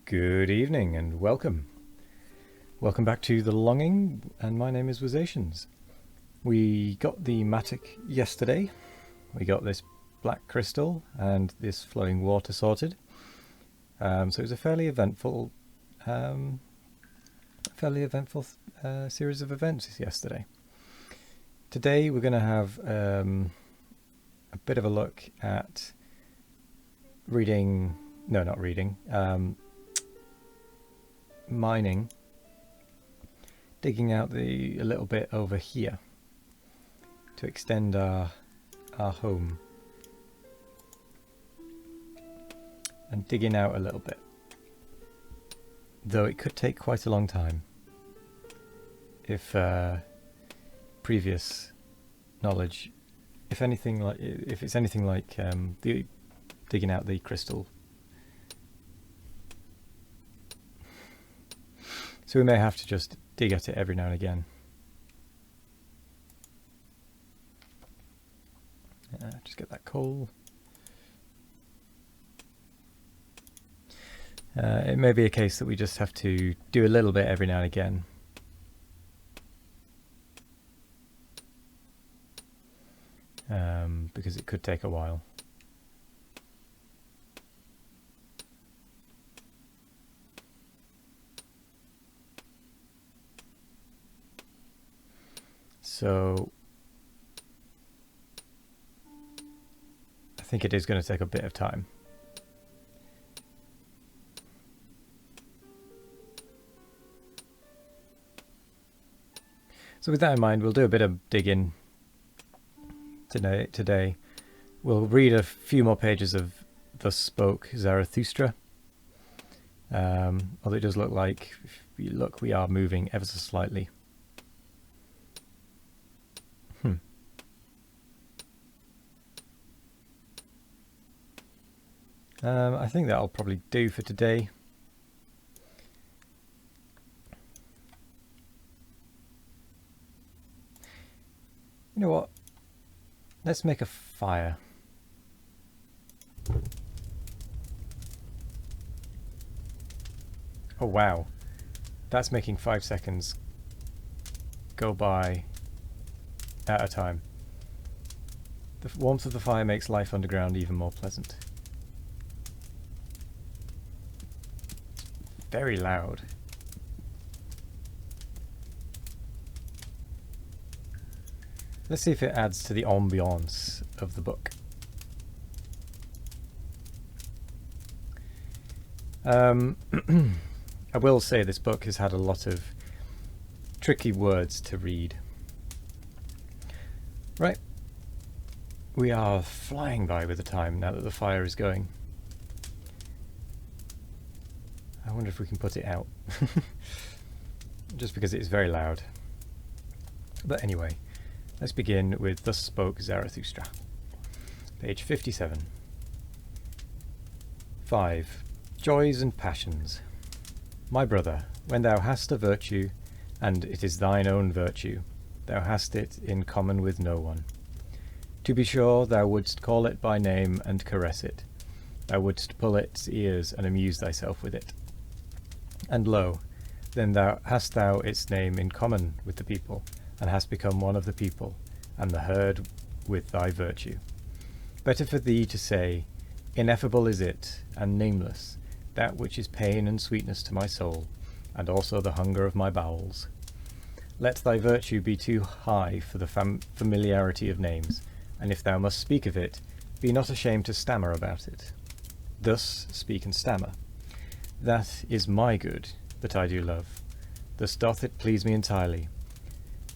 Good evening and welcome. Welcome back to The Longing, and my name is Wazations. We got the Matic yesterday. We got this black crystal and this flowing water sorted. So it was a fairly eventful series of events yesterday. Today we're going to have a bit of a look at mining, digging out a little bit over here to extend our home, and digging out a little bit, though it could take quite a long time if previous knowledge, if it's anything like the digging out the crystal. So we may have to just dig at it every now and again. Just get that coal. It may be a case that we just have to do a little bit every now and again. Because it could take a while. So I think it is going to take a bit of time. So with that in mind, we'll do a bit of digging today. We'll read a few more pages of Thus Spoke Zarathustra. Although it does look like, if you look, we are moving ever so slightly. I think that'll probably do for today. You know what? Let's make a fire. Oh wow, that's making 5 seconds go by at a time. The warmth of the fire makes life underground even more pleasant. Very loud. Let's see if it adds to the ambiance of the book. I will say this book has had a lot of tricky words to read. Right. We are flying by with the time now that the fire is going. I wonder if we can put it out. Just because it is very loud. But anyway, let's begin with Thus Spoke Zarathustra. Page 57. 5. Joys and Passions. My brother, when thou hast a virtue, and it is thine own virtue, thou hast it in common with no one. To be sure, thou wouldst call it by name and caress it. Thou wouldst pull its ears and amuse thyself with it. And lo, then hast thou its name in common with the people, and hast become one of the people, and the herd with thy virtue. Better for thee to say, ineffable is it, and nameless, that which is pain and sweetness to my soul, and also the hunger of my bowels. Let thy virtue be too high for the familiarity of names, and if thou must speak of it, be not ashamed to stammer about it. Thus speak and stammer. That is my good, that I do love. Thus doth it please me entirely.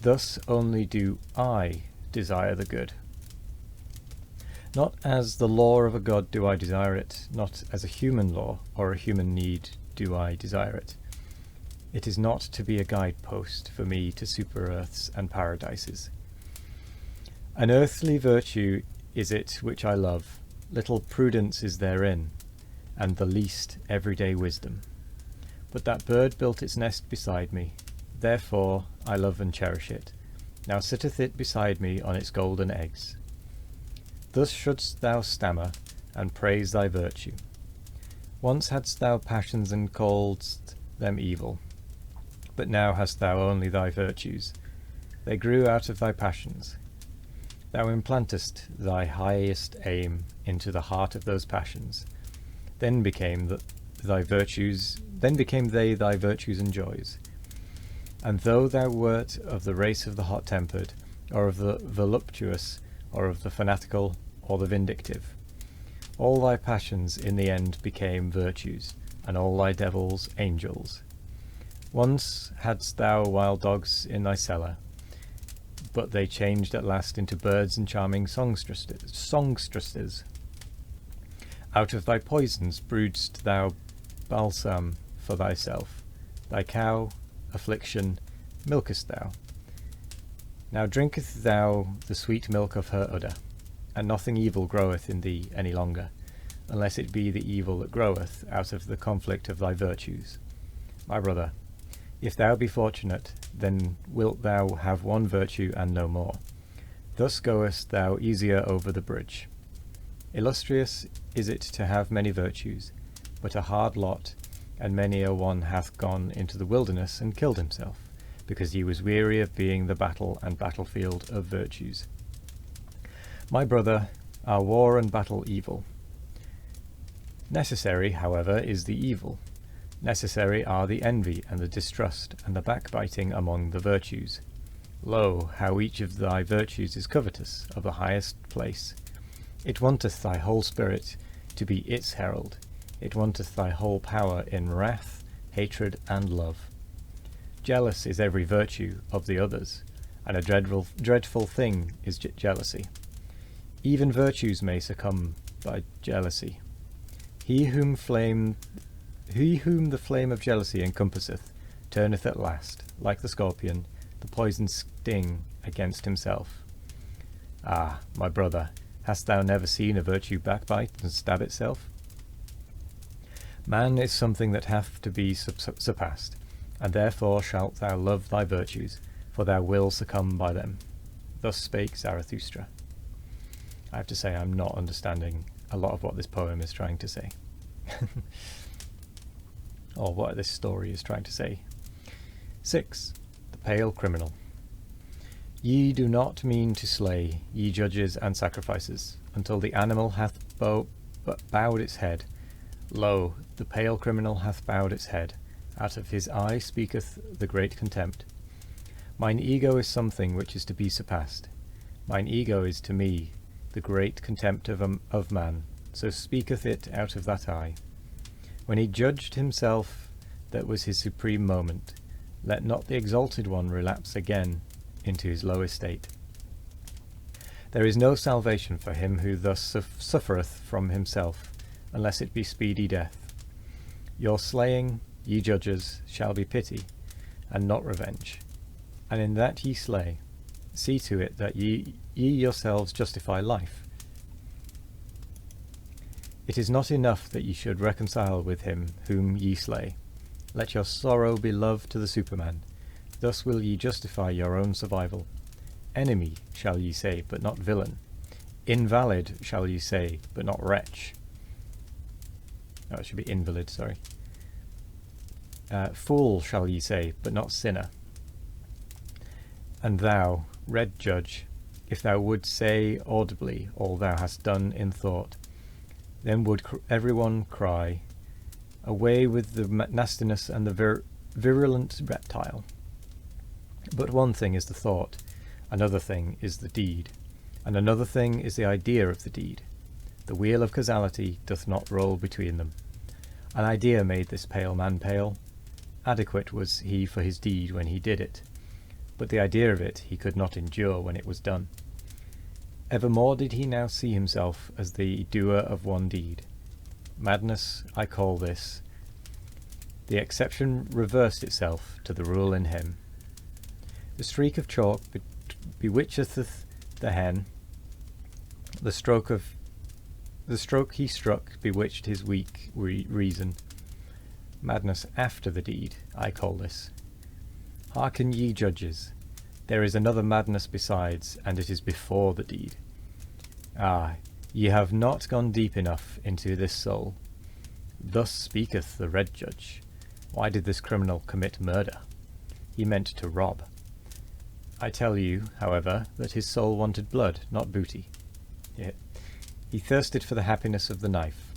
Thus only do I desire the good. Not as the law of a god do I desire it, not as a human law or a human need do I desire it. It is not to be a guidepost for me to super-earths and paradises. An earthly virtue is it which I love, little prudence is therein, and the least everyday wisdom. But that bird built its nest beside me, therefore I love and cherish it. Now sitteth it beside me on its golden eggs. Thus shouldst thou stammer, and praise thy virtue. Once hadst thou passions and calledst them evil, but now hast thou only thy virtues. They grew out of thy passions. Thou implantest thy highest aim into the heart of those passions. Then became they thy virtues and joys. And though thou wert of the race of the hot-tempered, or of the voluptuous, or of the fanatical, or the vindictive, all thy passions in the end became virtues, and all thy devils angels. Once hadst thou wild dogs in thy cellar, but they changed at last into birds and charming songstresses. Out of thy poisons brewedst thou balsam for thyself. Thy cow, affliction, milkest thou. Now drinkest thou the sweet milk of her udder, and nothing evil groweth in thee any longer, unless it be the evil that groweth out of the conflict of thy virtues. My brother, if thou be fortunate, then wilt thou have one virtue and no more. Thus goest thou easier over the bridge. Illustrious is it to have many virtues, but a hard lot, and many a one hath gone into the wilderness and killed himself, because he was weary of being the battle and battlefield of virtues. My brother, are war and battle evil? Necessary, however, is the evil. Necessary are the envy and the distrust and the backbiting among the virtues. Lo, how each of thy virtues is covetous of the highest place. It wanteth thy whole spirit to be its herald. It wanteth thy whole power in wrath, hatred, and love. Jealous is every virtue of the others, and a dreadful thing is jealousy. Even virtues may succumb by jealousy. He whom the flame of jealousy encompasseth turneth at last, like the scorpion, the poisoned sting against himself. Ah, my brother, hast thou never seen a virtue backbite and stab itself? Man is something that hath to be surpassed, and therefore shalt thou love thy virtues, for thou will succumb by them. Thus spake Zarathustra. I have to say I'm not understanding a lot of what this poem is trying to say. Or what this story is trying to say. 6. The Pale Criminal. Ye do not mean to slay, ye judges and sacrificers, until the animal hath bowed its head. Lo, the pale criminal hath bowed its head. Out of his eye speaketh the great contempt. Mine ego is something which is to be surpassed. Mine ego is to me the great contempt of man, so speaketh it out of that eye. When he judged himself, that was his supreme moment. Let not the exalted one relapse again into his low estate. There is no salvation for him who thus suffereth from himself, unless it be speedy death. Your slaying, ye judges, shall be pity, and not revenge. And in that ye slay, see to it that ye yourselves justify life. It is not enough that ye should reconcile with him whom ye slay. Let your sorrow be love to the Superman. Thus will ye justify your own survival. Enemy shall ye say, but not villain. Invalid shall ye say, but not wretch. No, it should be invalid, sorry. Fool shall ye say, but not sinner. And thou, red judge, if thou would say audibly all thou hast done in thought, then would everyone cry, away with the nastiness and the virulent reptile. But one thing is the thought, another thing is the deed, and another thing is the idea of the deed. The wheel of causality doth not roll between them. An idea made this pale man pale. Adequate was he for his deed when he did it, but the idea of it he could not endure when it was done. Evermore did he now see himself as the doer of one deed. Madness, I call this. The exception reversed itself to the rule in him. The streak of chalk bewitcheth the hen. The stroke he struck bewitched his weak reason. Madness after the deed, I call this. Hearken, ye judges, there is another madness besides, and it is before the deed. Ah, ye have not gone deep enough into this soul. Thus speaketh the red judge. Why did this criminal commit murder? He meant to rob. I tell you, however, that his soul wanted blood, not booty. He thirsted for the happiness of the knife.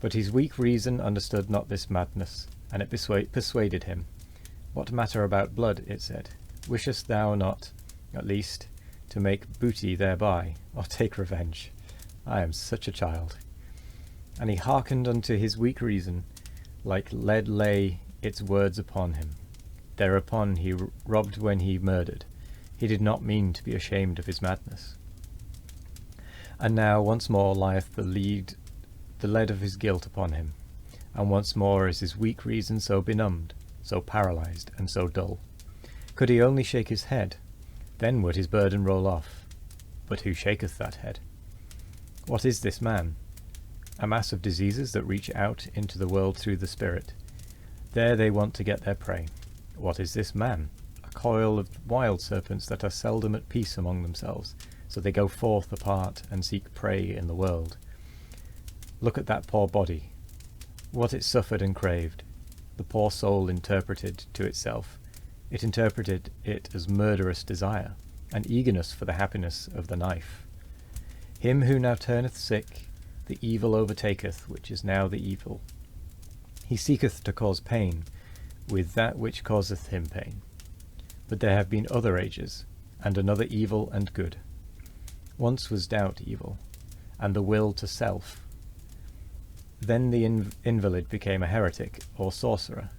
But his weak reason understood not this madness, and it persuaded him. What matter about blood, it said. Wishest thou not, at least, to make booty thereby, or take revenge? I am such a child. And he hearkened unto his weak reason, like lead lay its words upon him. Thereupon he robbed when he murdered. He did not mean to be ashamed of his madness. And now once more lieth the lead of his guilt upon him, and once more is his weak reason so benumbed, so paralysed, and so dull. Could he only shake his head, then would his burden roll off. But who shaketh that head? What is this man? A mass of diseases that reach out into the world through the spirit. There they want to get their prey. What is this man? A coil of wild serpents that are seldom at peace among themselves, so they go forth apart and seek prey in the world. Look at that poor body, what it suffered and craved. The poor soul interpreted to itself. It interpreted it as murderous desire, and eagerness for the happiness of the knife. Him who now turneth sick, the evil overtaketh, which is now the evil. He seeketh to cause pain with that which causeth him pain. But there have been other ages, and another evil and good. Once was doubt evil, and the will to self. Then the invalid became a heretic or sorcerer.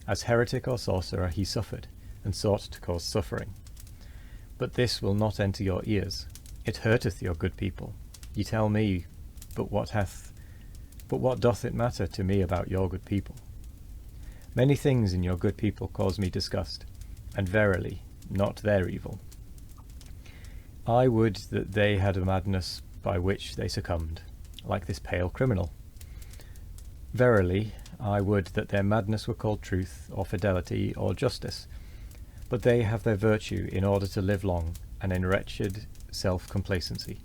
As heretic or sorcerer he suffered, and sought to cause suffering. But this will not enter your ears. It hurteth your good people. Ye tell me, but what doth it matter to me about your good people? Many things in your good people cause me disgust, and verily, not their evil. I would that they had a madness by which they succumbed, like this pale criminal. Verily, I would that their madness were called truth, or fidelity, or justice, but they have their virtue in order to live long, and in wretched self-complacency.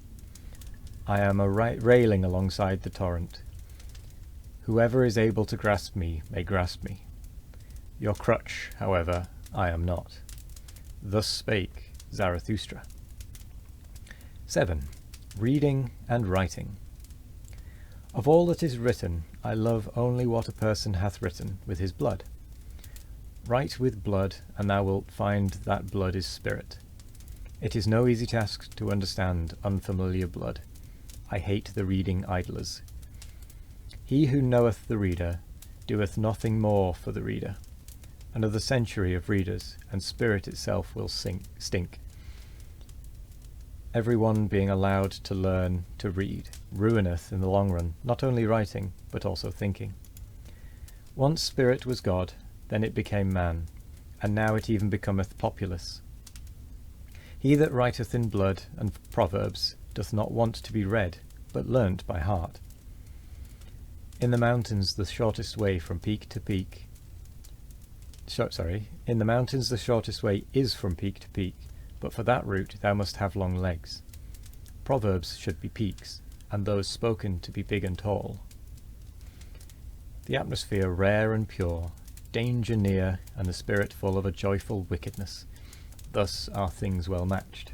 I am a railing alongside the torrent. Whoever is able to grasp me may grasp me. Your crutch, however, I am not. Thus spake Zarathustra. 7. Reading and writing. Of all that is written, I love only what a person hath written with his blood. Write with blood, and thou wilt find that blood is spirit. It is no easy task to understand unfamiliar blood. I hate the reading idlers. He who knoweth the reader doeth nothing more for the reader. Another century of readers, and spirit itself will stink. Every one being allowed to learn to read ruineth in the long run not only writing, but also thinking. Once spirit was God, then it became man, and now it even becometh populace. He that writeth in blood and proverbs doth not want to be read, but learnt by heart. In the mountains the shortest way from peak to peak. In the mountains the shortest way is from peak to peak, but for that route thou must have long legs. Proverbs should be peaks, and those spoken to be big and tall. The atmosphere rare and pure, danger near, and the spirit full of a joyful wickedness. Thus are things well matched.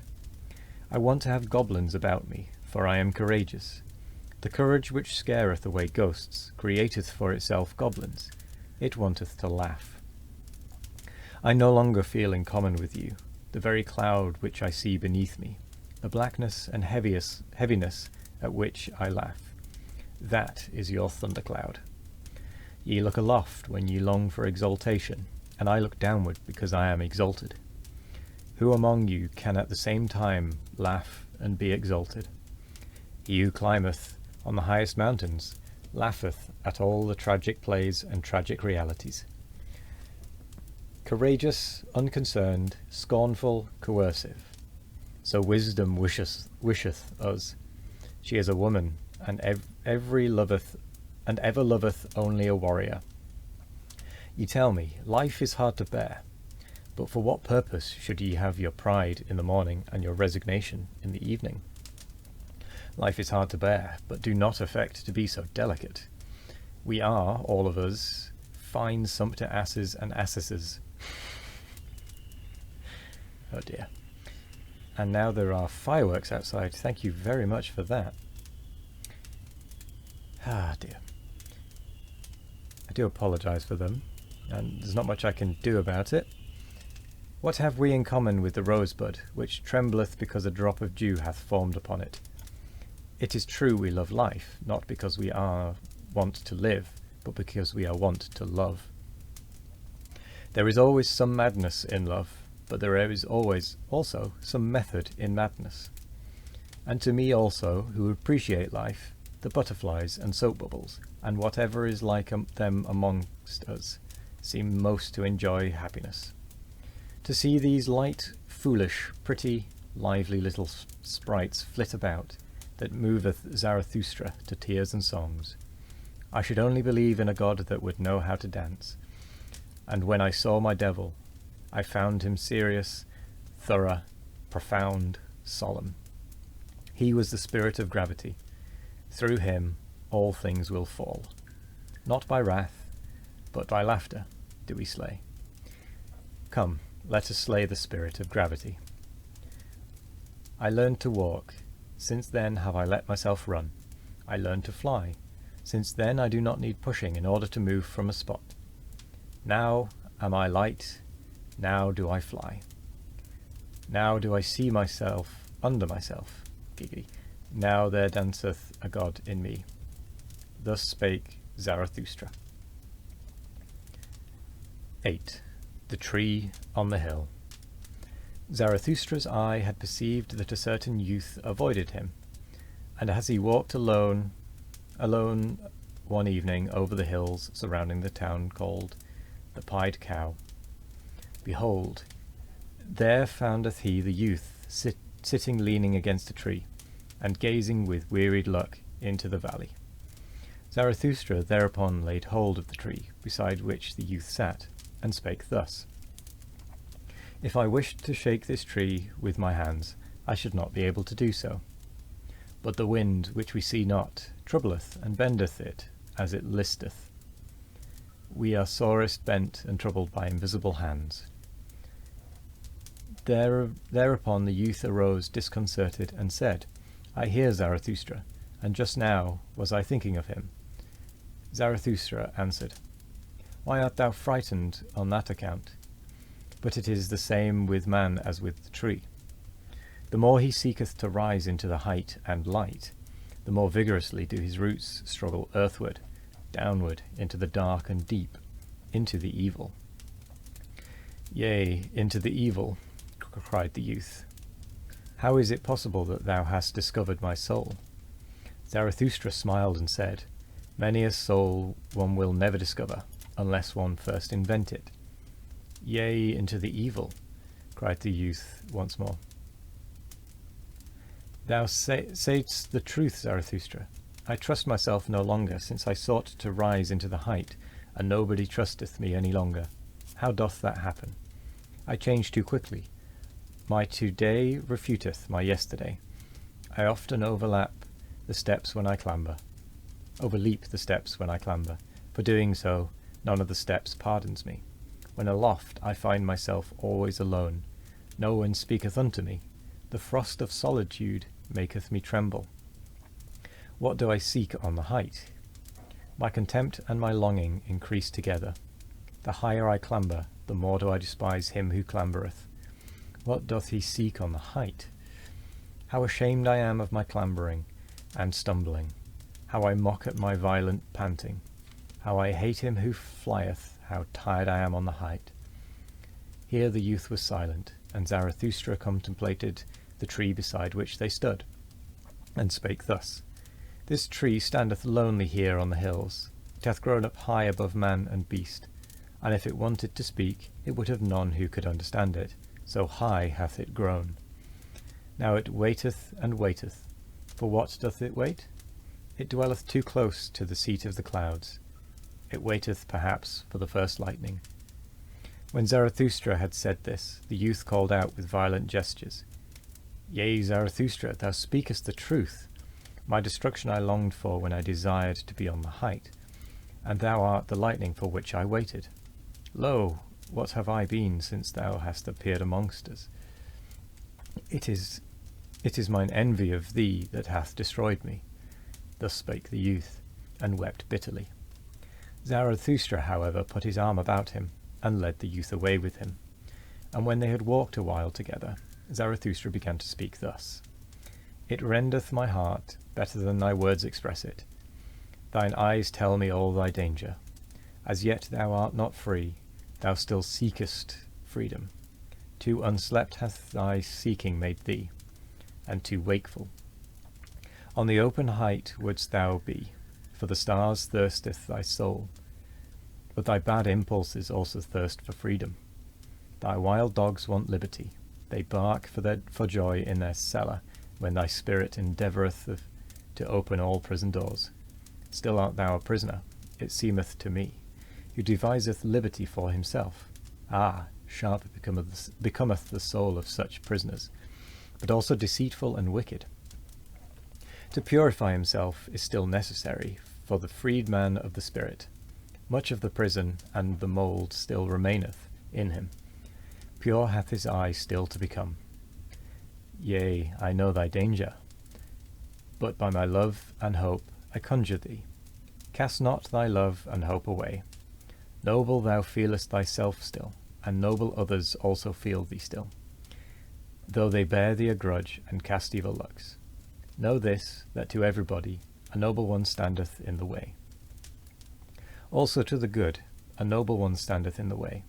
I want to have goblins about me, for I am courageous. The courage which scareth away ghosts createth for itself goblins. It wanteth to laugh. I no longer feel in common with you, the very cloud which I see beneath me, the blackness and heaviness at which I laugh. That is your thundercloud. Ye look aloft when ye long for exaltation, and I look downward because I am exalted. Who among you can at the same time laugh and be exalted? He who climbeth on the highest mountains laugheth at all the tragic plays and tragic realities. Courageous, unconcerned, scornful, coercive. So wisdom wisheth us. She is a woman, and ever loveth only a warrior. Ye tell me, life is hard to bear. But for what purpose should ye have your pride in the morning and your resignation in the evening? Life is hard to bear, but do not affect to be so delicate. We are, all of us, fine sumpter asses and assesses. Oh dear. And now there are fireworks outside. Thank you very much for that. Ah dear. I do apologise for them, and there's not much I can do about it. What have we in common with the rosebud, which trembleth because a drop of dew hath formed upon it? It is true we love life, not because we are wont to live, but because we are wont to love. There is always some madness in love, but there is always also some method in madness. And to me also, who appreciate life, the butterflies and soap bubbles, and whatever is like them amongst us, seem most to enjoy happiness. To see these light, foolish, pretty, lively little sprites flit about, that moveth Zarathustra to tears and songs. I should only believe in a god that would know how to dance. And when I saw my devil, I found him serious, thorough, profound, solemn. He was the spirit of gravity. Through him all things will fall. Not by wrath, but by laughter do we slay. Come, let us slay the spirit of gravity. I learned to walk. Since then have I let myself run. I learned to fly. Since then I do not need pushing in order to move from a spot. Now am I light. Now do I fly. Now do I see myself under myself. Giggity. Now there danceth a god in me. Thus spake Zarathustra. 8. The Tree on the Hill. Zarathustra's eye had perceived that a certain youth avoided him, and as he walked alone one evening over the hills surrounding the town called the Pied Cow, behold, there foundeth he the youth sitting leaning against a tree, and gazing with wearied look into the valley. Zarathustra thereupon laid hold of the tree beside which the youth sat, and spake thus. If I wished to shake this tree with my hands, I should not be able to do so. But the wind, which we see not, troubleth and bendeth it as it listeth. We are sorest bent and troubled by invisible hands. Thereupon the youth arose disconcerted and said, I hear Zarathustra, and just now was I thinking of him. Zarathustra answered, Why art thou frightened on that account? But it is the same with man as with the tree. The more he seeketh to rise into the height and light, the more vigorously do his roots struggle earthward, downward, into the dark and deep, into the evil. Yea, into the evil, cried the youth. How is it possible that thou hast discovered my soul? Zarathustra smiled and said, Many a soul one will never discover, unless one first invent it. Yea, into the evil, cried the youth once more. Thou sayest the truth, Zarathustra. I trust myself no longer, since I sought to rise into the height, and nobody trusteth me any longer. How doth that happen? I change too quickly. My to-day refuteth my yesterday. I often overleap the steps when I clamber. For doing so, none of the steps pardons me. When aloft, I find myself always alone. No one speaketh unto me. The frost of solitude maketh me tremble. What do I seek on the height? My contempt and my longing increase together. The higher I clamber, the more do I despise him who clambereth. What doth he seek on the height? How ashamed I am of my clambering and stumbling. How I mock at my violent panting. How I hate him who flieth. How tired I am on the height. Here the youth was silent, and Zarathustra contemplated the tree beside which they stood, and spake thus. This tree standeth lonely here on the hills. It hath grown up high above man and beast, and if it wanted to speak, it would have none who could understand it, so high hath it grown. Now it waiteth and waiteth. For what doth it wait? It dwelleth too close to the seat of the clouds. It waiteth, perhaps, for the first lightning. When Zarathustra had said this, the youth called out with violent gestures, Yea, Zarathustra, thou speakest the truth. My destruction I longed for when I desired to be on the height. and thou art the lightning for which I waited. Lo, what have I been since thou hast appeared amongst us? It is mine envy of thee that hath destroyed me. Thus spake the youth, and wept bitterly. Zarathustra, however, put his arm about him, and led the youth away with him. And when they had walked a while together, Zarathustra began to speak thus. It rendeth my heart better than thy words express it. Thine eyes tell me all thy danger. As yet thou art not free, thou still seekest freedom. Too unslept hath thy seeking made thee, and too wakeful. On the open height wouldst thou be, for the stars thirsteth thy soul. But thy bad impulses also thirst for freedom. Thy wild dogs want liberty. They bark for joy in their cellar, when thy spirit endeavoureth to open all prison doors. Still art thou a prisoner, it seemeth to me, who deviseth liberty for himself. Ah, sharp becometh the soul of such prisoners, but also deceitful and wicked. To purify himself is still necessary for the freedman of the spirit. Much of the prison and the mould still remaineth in him. Pure hath his eye still to become. Yea, I know thy danger, but by my love and hope I conjure thee, cast not thy love and hope away. Noble thou feelest thyself still, and noble others also feel thee still, though they bear thee a grudge and cast evil looks. Know this, that to everybody a noble one standeth in the way. Also to the good a noble one standeth in the way,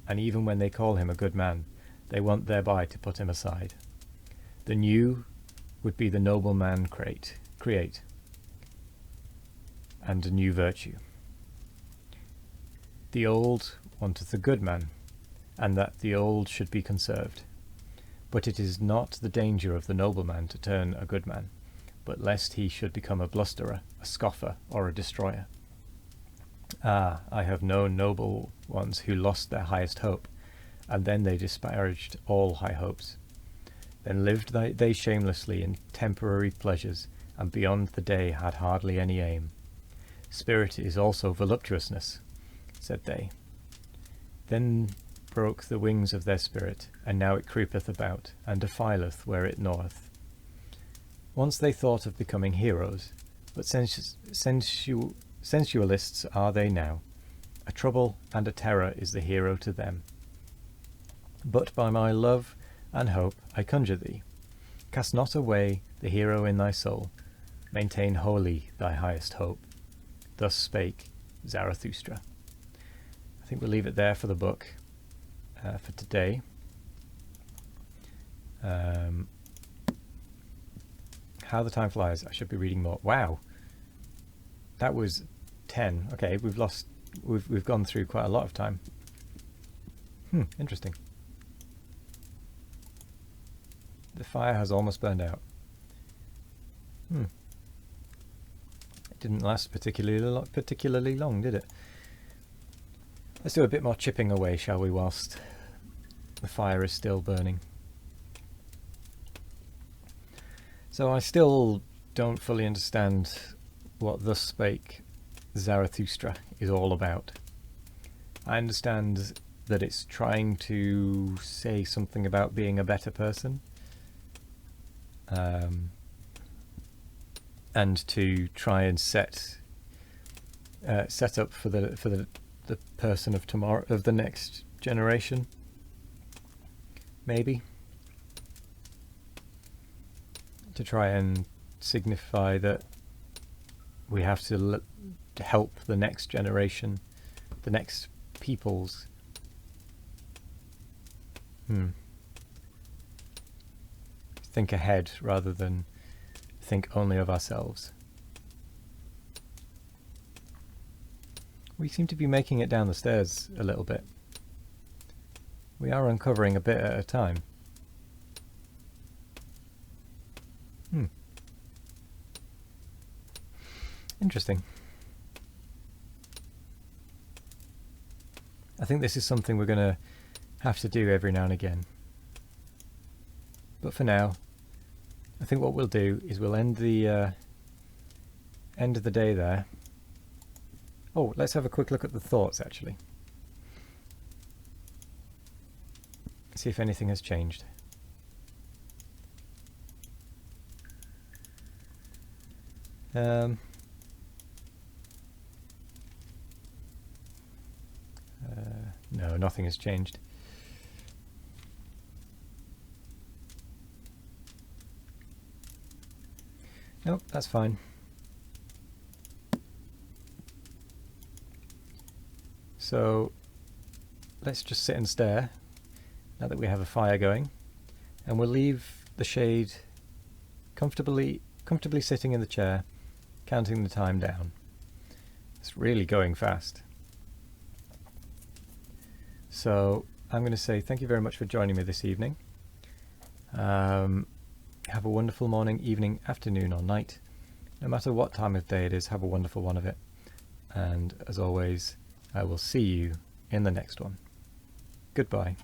and even when they call him a good man, they want thereby to put him aside. The new would be the noble man create, and a new virtue. The old wanteth a good man, and that the old should be conserved. But it is not the danger of the noble man to turn a good man, but lest he should become a blusterer, a scoffer, or a destroyer. Ah, I have known noble ones who lost their highest hope, and then they disparaged all high hopes. Then lived they shamelessly in temporary pleasures, and beyond the day had hardly any aim. Spirit is also voluptuousness, said they. Then broke the wings of their spirit, and now it creepeth about, and defileth where it gnaweth. Once they thought of becoming heroes, but sensualists are they now. A trouble and a terror is the hero to them. But by my love and hope I conjure thee, cast not away the hero in thy soul, maintain wholly thy highest hope. Thus spake Zarathustra. I think we'll leave it there for the book for today. How the time flies. I should be reading more. Wow, that was 10. Okay, we've gone through quite a lot of time. Interesting. The fire has almost burned out. It didn't last particularly long, did it? Let's do a bit more chipping away, shall we, whilst the fire is still burning. So I still don't fully understand what Thus Spake Zarathustra is all about. I understand that it's trying to say something about being a better person, and to try and set up for the person of tomorrow, of the next generation, maybe, to try and signify that we have to help the next generation, the next peoples. Think ahead rather than think only of ourselves. We seem to be making it down the stairs a little bit. We are uncovering a bit at a time. Interesting. I think this is something we're going to have to do every now and again. But for now, I think what we'll do is we'll end the day there, Oh, let's have a quick look at the thoughts actually. See if anything has changed. No, nothing has changed. Nope, that's fine. So let's just sit and stare now that we have a fire going, and we'll leave the shade comfortably sitting in the chair, counting the time down. It's really going fast. So I'm going to say thank you very much for joining me this evening. Have a wonderful morning, evening, afternoon or night. No matter what time of day it is, have a wonderful one of it. And as always, I will see you in the next one. Goodbye.